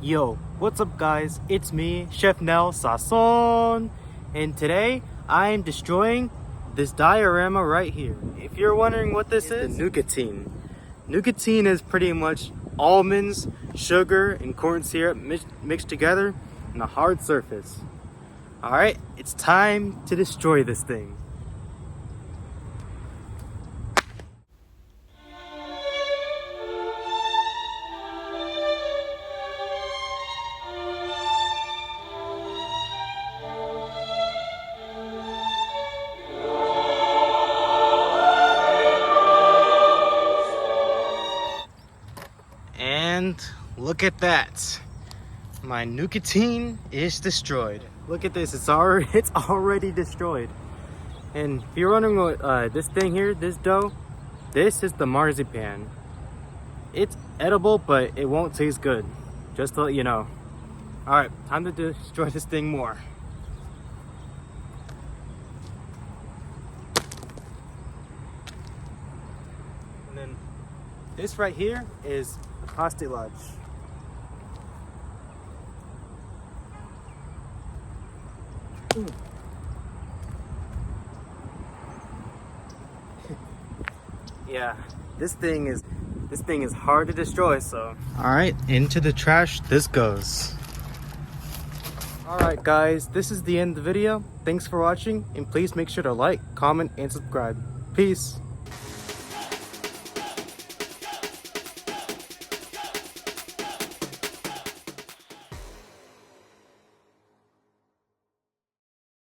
Yo, what's up guys? It's me, Chef Nel Sasson, and today I am destroying this diorama right here. If you're wondering what this is, the Nougatine. Nougatine is pretty much almonds, sugar, and corn syrup mixed together on a hard surface. Alright, it's time to destroy this thing. And look at that. My Nougatine is destroyed. Look at this, it's already destroyed. And if you're wondering what this thing here, this dough, this is the marzipan. It's edible, but it won't taste good. Just to let you know. Alright, time to destroy this thing more. And then this right here is pastilage. Yeah, this thing is hard to destroy, so. Alright, into the trash this goes. Alright guys, this is the end of the video. Thanks for watching, and please make sure to like, comment, and subscribe. Peace.